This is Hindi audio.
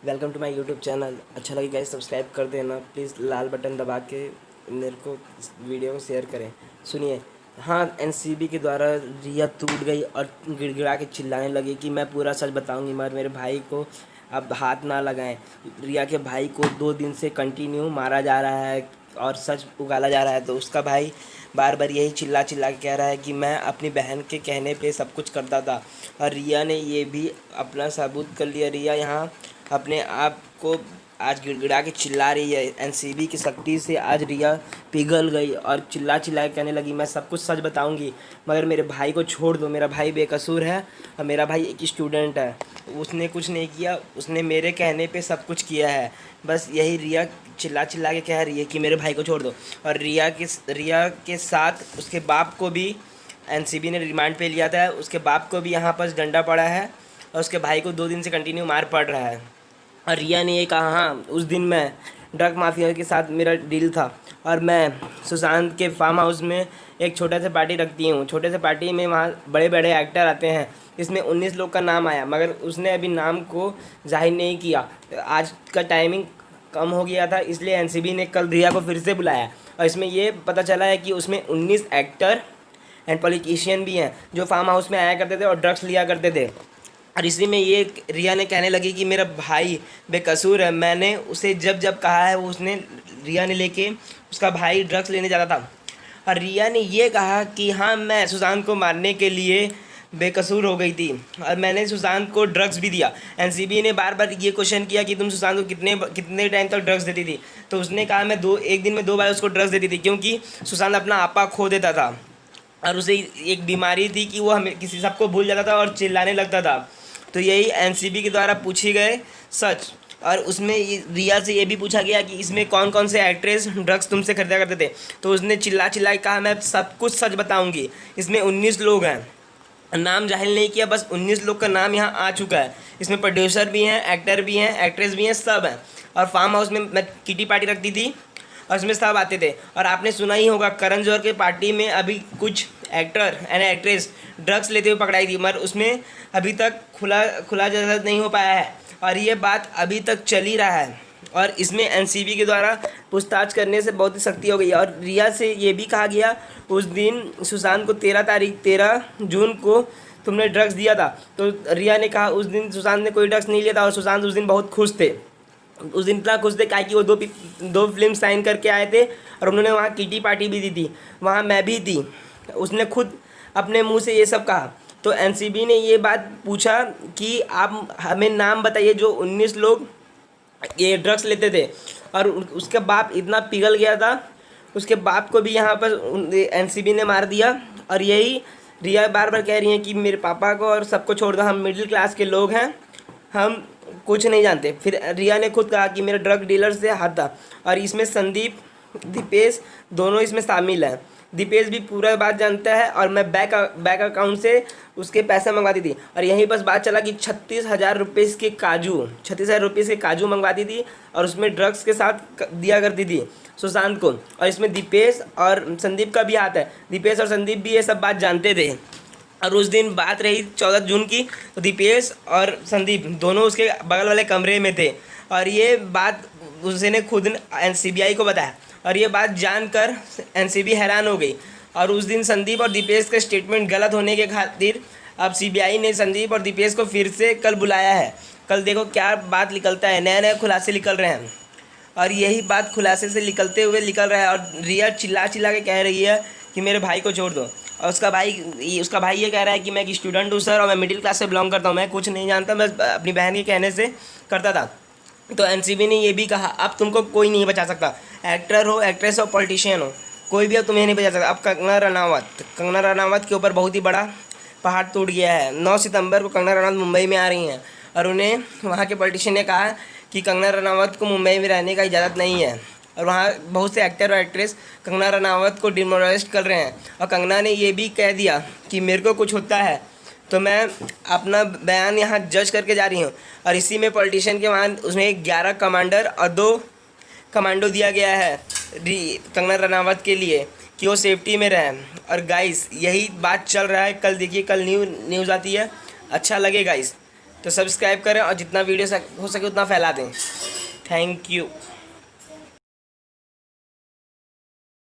Welcome to my YouTube channel. अच्छा लगे गाइस सब्सक्राइब कर देना प्लीज़, लाल बटन दबा के मेरे को इस वीडियो को शेयर करें। सुनिए, हाँ, एनसीबी के द्वारा रिया टूट गई और गिड़गिड़ा के चिल्लाने लगी कि मैं पूरा सच बताऊंगी मगर मेरे भाई को अब हाथ ना लगाएं। रिया के भाई को 2 दिन से कंटिन्यू मारा जा रहा है और सच उगाला जा रहा है, तो उसका भाई बार बार यही चिल्ला चिल्ला के कह रहा है कि मैं अपनी बहन के कहने पे सब कुछ करता था। और रिया ने ये भी अपना सबूत कर लिया। रिया यहाँ अपने आप को आज गिड़गिड़ा के चिल्ला रही है। एनसीबी की सख्ती से आज रिया पिघल गई और चिल्ला चिल्ला के कहने लगी मैं सब कुछ सच बताऊंगी मगर मेरे भाई को छोड़ दो, मेरा भाई बेकसूर है और मेरा भाई एक स्टूडेंट है, उसने कुछ नहीं किया, उसने मेरे कहने पे सब कुछ किया है। बस यही रिया चिल्ला चिल्ला के कह रही है कि मेरे भाई को छोड़ दो। और रिया के साथ उसके बाप को भी एनसीबी ने रिमांड पे लिया था, उसके बाप को भी यहाँ पर डंडा पड़ा है और उसके भाई को 2 दिन से कंटिन्यू मार पड़ रहा है। और रिया ने ये कहा हाँ, उस दिन मैं ड्रग माफिया के साथ मेरा डील था और मैं सुशांत के फार्म हाउस में एक छोटा सा पार्टी रखती हूँ। छोटे से पार्टी में वहाँ बड़े बड़े एक्टर आते हैं, इसमें 19 लोग का नाम आया मगर उसने अभी नाम को जाहिर नहीं किया। आज का टाइमिंग कम हो गया था इसलिए एनसीबी ने कल रिया को फिर से बुलाया और इसमें ये पता चला है कि उसमें 19 एक्टर एंड पॉलिटिशियन भी हैं जो फार्म हाउस में आया करते थे और ड्रग्स लिया करते थे। और इसी में ये रिया ने कहने लगी कि मेरा भाई बेकसूर है, मैंने उसे जब जब कहा है वो उसने रिया ने लेके उसका भाई ड्रग्स लेने जाता था। और रिया ने ये कहा कि हाँ, मैं सुशांत को मारने के लिए बेकसूर हो गई थी और मैंने सुशांत को ड्रग्स भी दिया। एनसीबी ने बार बार ये क्वेश्चन किया कि तुम सुशांत को कितने कितने टाइम तक ड्रग्स देती थी, तो उसने कहा मैं एक दिन में 2 बार उसको ड्रग्स देती थी क्योंकि सुशांत अपना आपा खो देता था और उसे एक बीमारी थी कि वो हमें किसी सबको भूल जाता था और चिल्लाने लगता था। तो यही एनसीबी के द्वारा पूछी गए सच। और उसमें रिया से ये भी पूछा गया कि इसमें कौन कौन से एक्ट्रेस ड्रग्स तुमसे खरीदा करते थे, तो उसने चिल्ला चिल्ला के कहा मैं सब कुछ सच बताऊंगी। इसमें 19 लोग हैं, नाम जाहिर नहीं किया, बस 19 लोग का नाम यहाँ आ चुका है। इसमें प्रोड्यूसर भी हैं, एक्टर भी हैं, एक्ट्रेस भी हैं, सब हैं। और फार्म हाउस में मैं किटी पार्टी रखती थी और उसमें सब आते थे। और आपने सुना ही होगा करण जौहर के पार्टी में अभी कुछ एक्टर एंड एक्ट्रेस ड्रग्स लेते हुए पकड़ाई थी मगर उसमें अभी तक खुला जैसा नहीं हो पाया है और ये बात अभी तक चल ही रहा है। और इसमें एनसीबी के द्वारा पूछताछ करने से बहुत ही सख्ती हो गई। और रिया से ये भी कहा गया उस दिन सुशांत को 13 जून को तुमने ड्रग्स दिया था, तो रिया ने कहा उस दिन सुशांत ने कोई ड्रग्स नहीं लिया था और सुशांत उस दिन बहुत खुश थे। उस दिन इतना खुश थे क्या कि वो दो फिल्म साइन करके आए थे और उन्होंने वहाँ किटी पार्टी भी दी थी, वहाँ मैं भी थी। उसने खुद अपने मुंह से ये सब कहा। तो एनसीबी ने ये बात पूछा कि आप हमें नाम बताइए जो 19 लोग ये ड्रग्स लेते थे। और उसका बाप इतना पिघल गया था, उसके बाप को भी यहाँ पर एनसीबी ने मार दिया। और यही रिया बार बार कह रही हैं कि मेरे पापा को और सबको छोड़ दो, हम मिडिल क्लास के लोग हैं, हम कुछ नहीं जानते। फिर रिया ने खुद कहा कि मेरा ड्रग डीलर से हाथ था। और इसमें संदीप, दीपेश दोनों इसमें शामिल हैं। दीपेश भी पूरा बात जानता है और मैं बैंक अकाउंट से उसके पैसे मंगवाती थी। और यहीं बस बात चला कि 36,000 रुपये के काजू 36,000 रुपये के काजू मंगवाती थी और उसमें ड्रग्स के साथ दिया करती थी सुशांत को। और इसमें दीपेश और संदीप का भी हाथ है, दीपेश और संदीप भी ये सब बात जानते थे। और उस दिन बात रही 14 जून की, तो दीपेश और संदीप दोनों उसके बगल वाले कमरे में थे और ये बात उसने खुद सीबीआई को बताया। और ये बात जानकर एनसीबी हैरान हो गई। और उस दिन संदीप और दीपेश के स्टेटमेंट गलत होने के खातिर अब सीबीआई ने संदीप और दीपेश को फिर से कल बुलाया है। कल देखो क्या बात निकलता है, नए नए खुलासे निकल रहे हैं और यही बात खुलासे से निकलते हुए निकल रहा है। और रिया चिल्ला चिल्ला के कह रही है कि मेरे भाई को छोड़ दो। और उसका भाई ये कह रहा है कि मैं एक स्टूडेंट हूँ सर और मैं मिडिल क्लास से बिलोंग करता हूँ, मैं कुछ नहीं जानता, मैं अपनी बहन के कहने से करता था। तो एनसीबी ने ये भी कहा अब तुमको कोई नहीं बचा सकता, एक्टर हो, एक्ट्रेस हो, पॉलिटिशियन हो, कोई भी अब तुम्हें नहीं बचा सकता। अब कंगना रनावत के ऊपर बहुत ही बड़ा पहाड़ टूट गया है। 9 सितंबर को कंगना रनावत मुंबई में आ रही हैं और उन्हें वहाँ के पॉलिटिशियन ने कहा कि कंगना रनावत को मुंबई में रहने का इजाज़त नहीं है। और वहाँ बहुत से एक्टर और एक्ट्रेस कंगना रनावत को डिमोरलाइज कर रहे हैं। और कंगना ने ये भी कह दिया कि मेरे को कुछ होता है तो मैं अपना बयान यहाँ जज करके जा रही हूँ। और इसी में पॉलिटिशियन के वहाँ उसमें 11 कमांडर और 2 कमांडो दिया गया है कंगना रनावत के लिए कि वो सेफ्टी में रहें। और गाइस यही बात चल रहा है। कल देखिए, कल न्यूज़ आती है, अच्छा लगे गाइस। तो सब्सक्राइब करें और जितना वीडियो हो सके उतना फैला दें। Thank you.